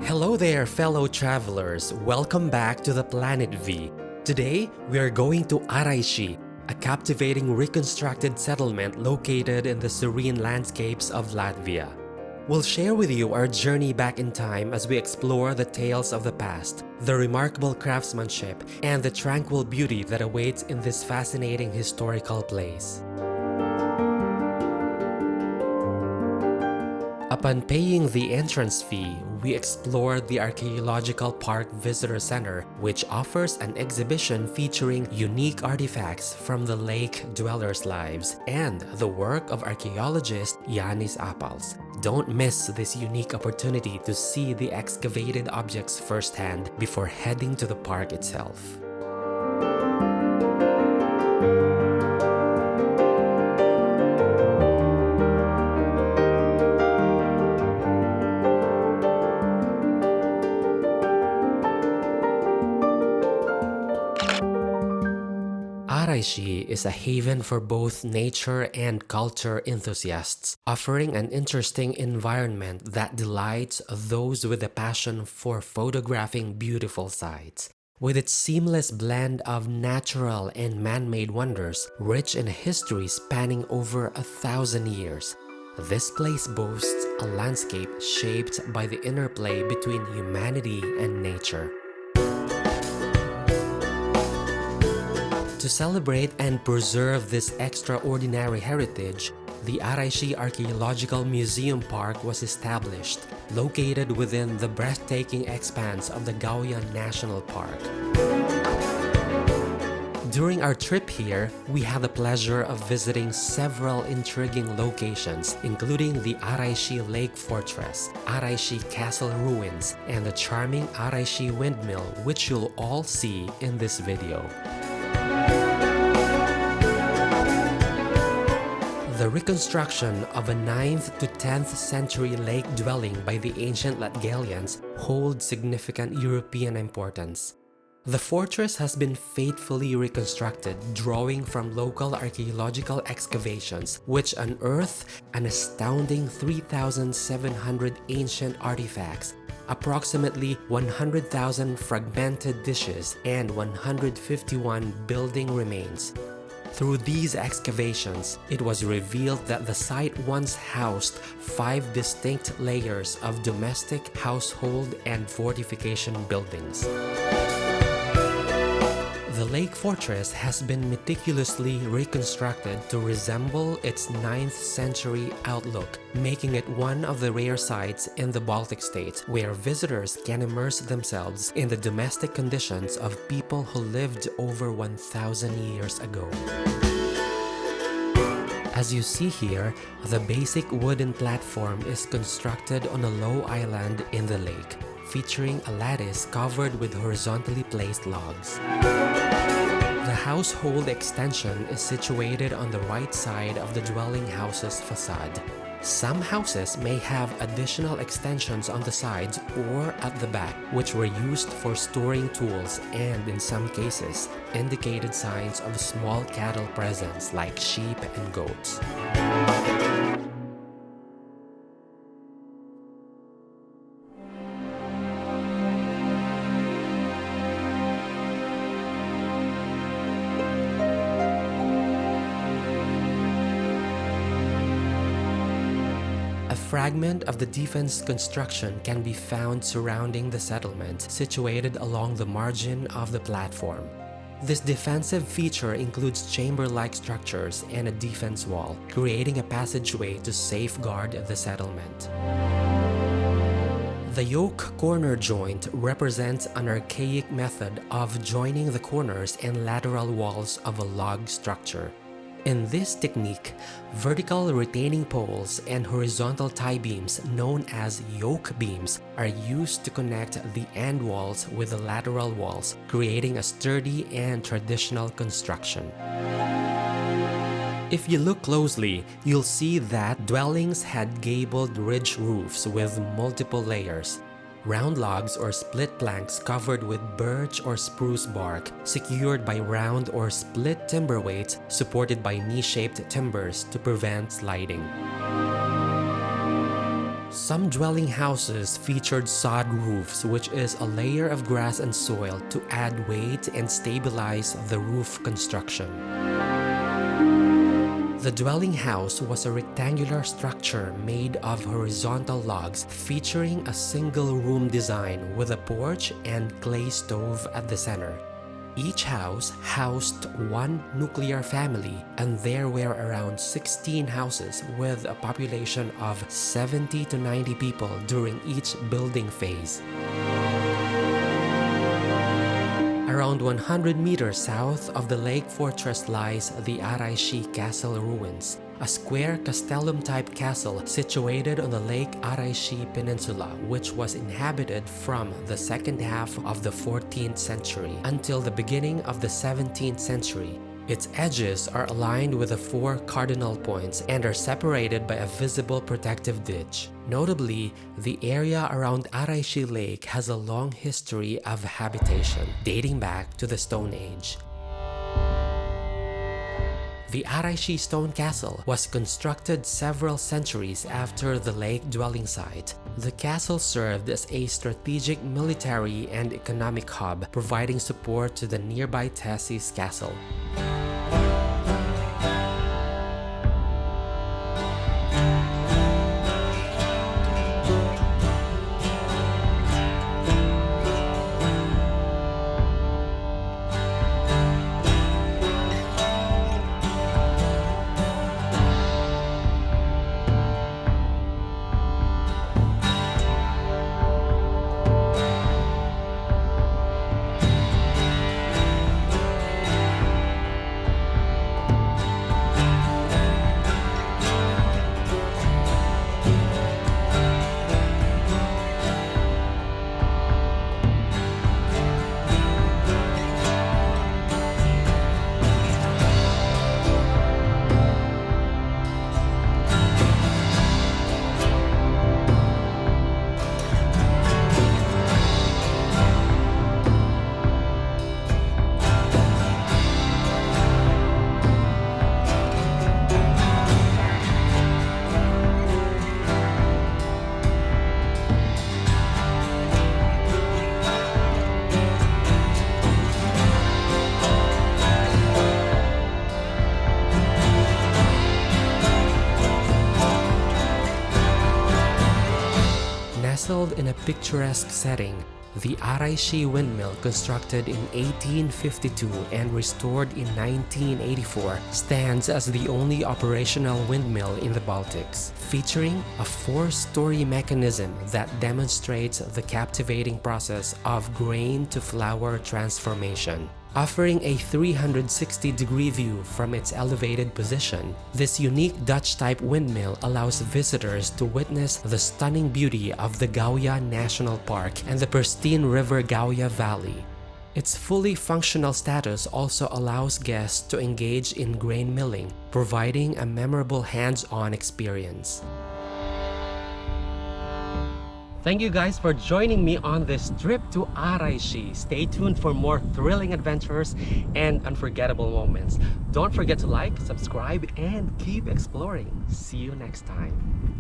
Hello there, fellow travelers. Welcome back to the Planet V. Today, we are going to Araishi, a captivating reconstructed settlement located in the serene landscapes of Latvia. We'll share with you our journey back in time as we explore the tales of the past, the remarkable craftsmanship, and the tranquil beauty that awaits in this fascinating historical place. Upon paying the entrance fee, we explored the Archaeological Park Visitor Center, which offers an exhibition featuring unique artifacts from the lake dwellers' lives and the work of archaeologist Āris Ādlers. Don't miss this unique opportunity to see the excavated objects firsthand before heading to the park itself. Araishi is a haven for both nature and culture enthusiasts, offering an interesting environment that delights those with a passion for photographing beautiful sights. With its seamless blend of natural and man-made wonders, rich in a history spanning over 1,000 years, this place boasts a landscape shaped by the interplay between humanity and nature. To celebrate and preserve this extraordinary heritage, the Araishi Archaeological Museum Park was established, located within the breathtaking expanse of the Gauyan National Park. During our trip here, we had the pleasure of visiting several intriguing locations, including the Āraiši Lake Fortress, Araishi Castle Ruins, and the charming Araishi Windmill, which you'll all see in this video. The reconstruction of a 9th to 10th century lake dwelling by the ancient Latgalians holds significant European importance. The fortress has been faithfully reconstructed, drawing from local archaeological excavations, which unearthed an astounding 3,700 ancient artifacts, approximately 100,000 fragmented dishes, and 151 building remains. Through these excavations, it was revealed that the site once housed 5 distinct layers of domestic, household, and fortification buildings. The lake fortress has been meticulously reconstructed to resemble its 9th century outlook, making it one of the rare sites in the Baltic states where visitors can immerse themselves in the domestic conditions of people who lived over 1,000 years ago. As you see here, the basic wooden platform is constructed on a low island in the lake, featuring a lattice covered with horizontally placed logs. The household extension is situated on the right side of the dwelling house's facade. Some houses may have additional extensions on the sides or at the back, which were used for storing tools and, in some cases, indicated signs of a small cattle presence like sheep and goats. A fragment of the defense construction can be found surrounding the settlement, situated along the margin of the platform. This defensive feature includes chamber-like structures and a defense wall, creating a passageway to safeguard the settlement. The yoke corner joint represents an archaic method of joining the corners and lateral walls of a log structure. In this technique, vertical retaining poles and horizontal tie beams known as yoke beams are used to connect the end walls with the lateral walls, creating a sturdy and traditional construction. If you look closely, you'll see that dwellings had gabled ridge roofs with multiple layers. Round logs or split planks covered with birch or spruce bark, secured by round or split timber weights supported by knee-shaped timbers to prevent sliding. Some dwelling houses featured sod roofs, which is a layer of grass and soil to add weight and stabilize the roof construction. The dwelling house was a rectangular structure made of horizontal logs featuring a single-room design with a porch and clay stove at the center. Each house housed one nuclear family, and there were around 16 houses with a population of 70 to 90 people during each building phase. Around 100 meters south of the lake fortress lies the Araishi Castle ruins, a square castellum-type castle situated on the Lake Araishi Peninsula, which was inhabited from the second half of the 14th century until the beginning of the 17th century. Its edges are aligned with the 4 cardinal points and are separated by a visible protective ditch. Notably, the area around Āraiši Lake has a long history of habitation, dating back to the Stone Age. The Araishi stone castle was constructed several centuries after the lake dwelling site. The castle served as a strategic military and economic hub, providing support to the nearby Tessis castle. Nestled in a picturesque setting, the Araishi windmill, constructed in 1852 and restored in 1984, stands as the only operational windmill in the Baltics, featuring a 4-story mechanism that demonstrates the captivating process of grain-to-flour transformation. Offering a 360-degree view from its elevated position, this unique Dutch-type windmill allows visitors to witness the stunning beauty of the Gauja National Park and the pristine River Gauja Valley. Its fully functional status also allows guests to engage in grain milling, providing a memorable hands-on experience. Thank you guys for joining me on this trip to Araishi. Stay tuned for more thrilling adventures and unforgettable moments. Don't forget to like, subscribe, and keep exploring. See you next time.